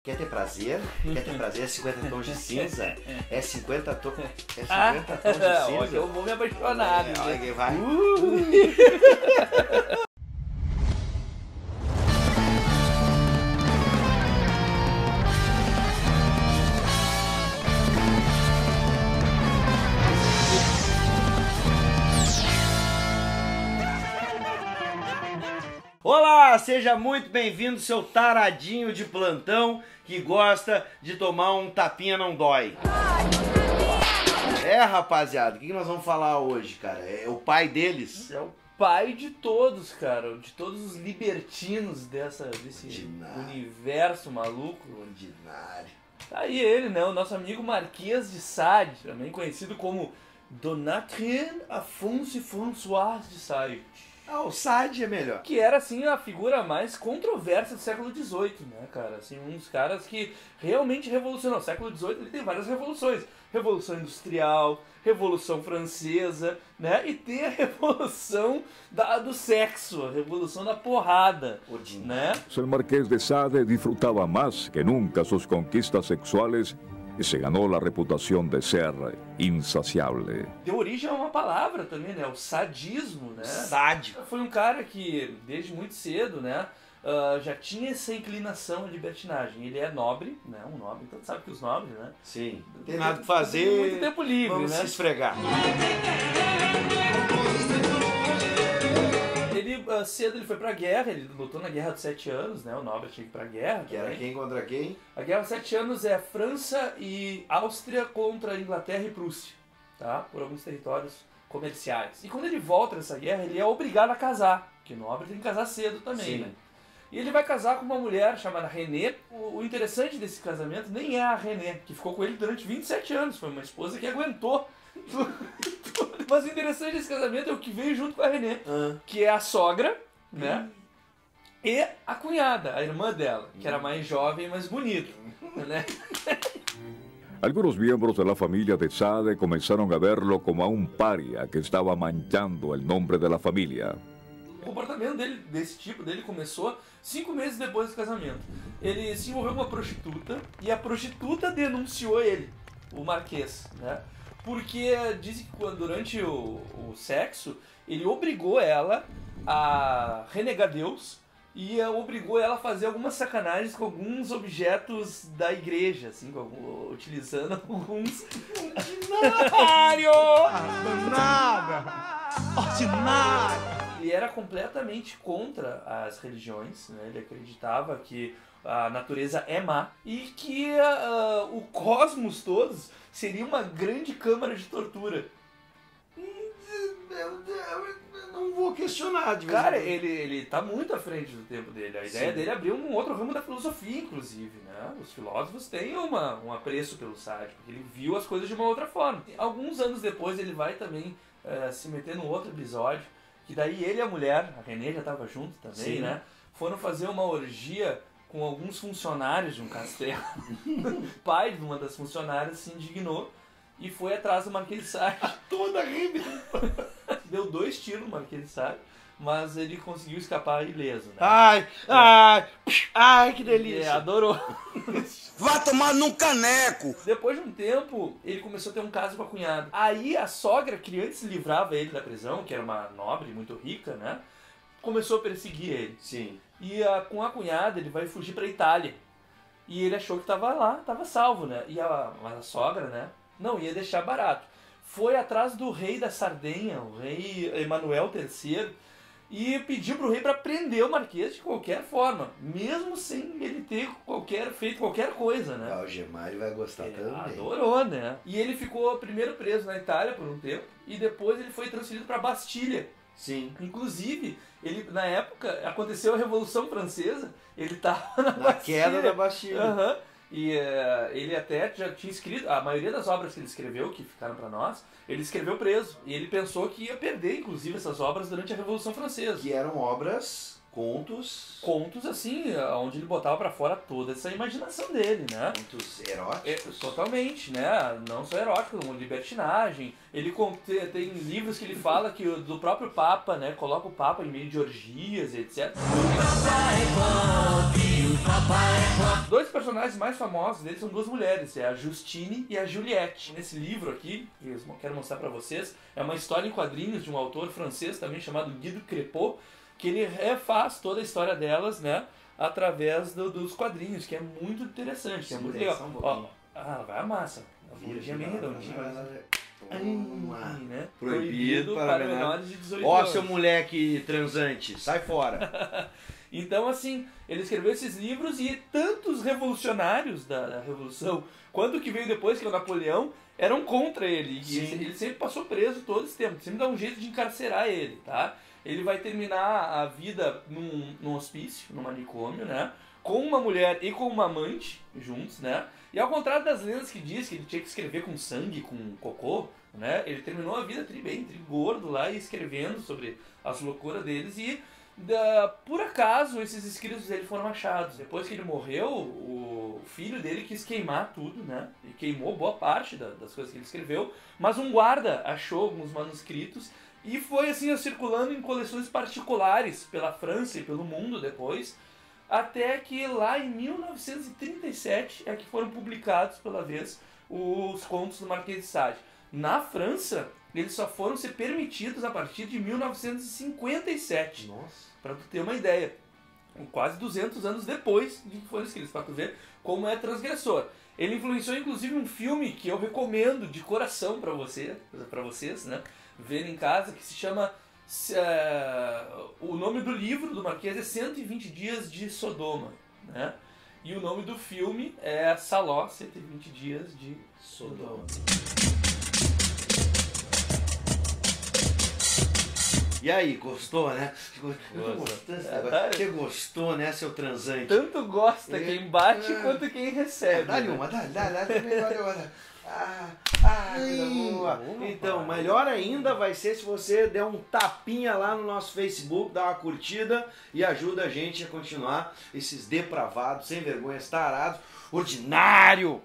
Quer ter prazer? Quer ter prazer? É 50 tons de cinza? É 50 tons de cinza? Olha, eu vou me apaixonar. Olha quem vai. Olá, seja muito bem-vindo, seu taradinho de plantão que gosta de tomar um tapinha não dói. Rapaziada, o que nós vamos falar hoje, cara? É o pai deles? É o pai de todos, cara, de todos os libertinos desse universo maluco. Ordinário. Tá aí ele, né? O nosso amigo Marquês de Sade, também conhecido como Donatien Afonso François de Sade. Ah, o Sade é melhor. Que era, assim, a figura mais controversa do século XVIII, né, cara? Assim, um dos caras que realmente revolucionou. O século XVIII ele tem várias revoluções. Revolução Industrial, Revolução Francesa, né? E tem a Revolução do Sexo, a Revolução da Porrada, né? El Marqués de Sade disfrutaba más que nunca sus conquistas sexuales y se ganó la reputación de ser insaciable. Deu origem a uma palavra também, né? O sadismo, né? Sádico. Foi um cara que, desde muito cedo, né? Já tinha essa inclinação à libertinagem. Ele é nobre, né? Um nobre, então sabe que os nobres, né? Sim. Não tem nada que fazer. Tem muito tempo livre, vamos né? se esfregar. Ele, cedo ele foi pra guerra, ele lutou na Guerra dos 7 Anos, né? O nobre tinha que ir pra guerra. Que era quem contra quem? A Guerra dos 7 Anos é França e Áustria contra Inglaterra e Prússia, tá? Por alguns territórios comerciais. E quando ele volta dessa guerra, ele é obrigado a casar, porque nobre tem que casar cedo também, Sim. né? E ele vai casar com uma mulher chamada René. O interessante desse casamento nem é a René, que ficou com ele durante 27 anos. Foi uma esposa que aguentou. Mas o interessante desse casamento é o que veio junto com a René, que é a sogra, né? E a cunhada, a irmã dela, que era mais jovem e mais bonita, né? Algunos miembros de la familia de Sade comenzaron a verlo como a un paria que estaba manchando el nombre de la familia. O comportamento dele, desse tipo dele começou 5 meses depois do casamento. Ele se envolveu com uma prostituta e a prostituta denunciou ele, o Marquês, né? Porque dizem que durante o sexo ele obrigou ela a renegar Deus e obrigou ela a fazer algumas sacanagens com alguns objetos da igreja, assim, utilizando alguns... Ordinário! Ordinário! Ele era completamente contra as religiões, né? Ele acreditava que a natureza é má e que o cosmos todos seria uma grande câmara de tortura. Eu não vou questionar de vez em Cara, quando. ele tá muito à frente do tempo dele. A ideia dele é abrir um outro ramo da filosofia, inclusive, né? Os filósofos têm um apreço pelo Sade, porque ele viu as coisas de uma outra forma. Alguns anos depois ele vai também se meter num outro episódio, que daí ele e a mulher, a René já tava junto também, Sim. né? Foram fazer uma orgia com alguns funcionários de um castelo. O pai de uma das funcionárias se indignou e foi atrás do Marquês de Sade. Toda rímida. Deu 2 tiros no Marquês de Sade, mas ele conseguiu escapar ileso, né? Ai, que Ele delícia. adorou. Vai tomar num caneco! Depois de um tempo, ele começou a ter um caso com a cunhada. Aí a sogra, que antes livrava ele da prisão, que era uma nobre muito rica, né? Começou a perseguir ele. Sim. E com a cunhada ele vai fugir pra Itália. E ele achou que tava lá, tava salvo, né? Mas a sogra, né? Não ia deixar barato. Foi atrás do rei da Sardenha, o rei Emanuel III, e pediu pro rei para prender o Marquês de qualquer forma, mesmo sem ele ter feito qualquer coisa, né? O Gemário vai gostar também. Adorou, né? E ele ficou primeiro preso na Itália por um tempo, e depois ele foi transferido para Bastilha. Sim. Inclusive, na época, aconteceu a Revolução Francesa, ele estava na Na queda da Bastilha. Aham. E ele até já tinha escrito, a maioria das obras que ele escreveu, que ficaram para nós, ele escreveu preso. E ele pensou que ia perder, inclusive, essas obras durante a Revolução Francesa. Que eram obras, contos... Contos, assim, onde ele botava para fora toda essa imaginação dele, né? Contos eróticos. Totalmente, né? Não só erótico, como libertinagem. Ele tem livros que ele fala que do próprio Papa, né? Coloca o Papa em meio de orgias, etc. Os dois personagens mais famosos deles são duas mulheres, é a Justine e a Juliette. Nesse livro aqui, que eu quero mostrar pra vocês, é uma história em quadrinhos de um autor francês também chamado Guy de Crépeau, que ele refaz toda a história delas, né, através dos quadrinhos, que é muito interessante, que é muito legal. Ó, vai a massa, a bundinha bem redondinha. Né? Proibido para menores de 18 anos. Ó, seu moleque transante, sai fora. Então, assim, ele escreveu esses livros e tantos revolucionários da Revolução, quanto que veio depois, que é o Napoleão, eram contra ele. E ele sempre passou preso todo esse tempo, sempre dá um jeito de encarcerar ele, tá? Ele vai terminar a vida num hospício, num manicômio, né? Com uma mulher e com uma amante juntos, né? E ao contrário das lendas que diz que ele tinha que escrever com sangue, com cocô, né? Ele terminou a vida bem gordo lá e escrevendo sobre as loucuras deles e por acaso esses escritos dele foram achados. Depois que ele morreu, o filho dele quis queimar tudo, né? E queimou boa parte das coisas que ele escreveu, mas um guarda achou alguns manuscritos e foi assim circulando em coleções particulares pela França e pelo mundo depois, até que lá em 1937 é que foram publicados pela vez os contos do Marquês de Sade. Na França, eles só foram ser permitidos a partir de 1957. Nossa. Pra tu ter uma ideia. Quase 200 anos depois de que foram escritos, pra tu ver como é transgressor. Ele influenciou inclusive um filme que eu recomendo de coração pra vocês, né, verem em casa, que se chama... o nome do livro do Marquês é 120 Dias de Sodoma, né? E o nome do filme é Saló, 120 Dias de Sodoma. E aí, gostou, né? Você gostou, né, seu transante? Tanto gosta quem bate quanto quem recebe. Dá-lhe uma, dá-lhe. Então, melhor ainda vai ser se você der um tapinha lá no nosso Facebook, dá uma curtida e ajuda a gente a continuar esses depravados, sem vergonha, tarados, ordinário!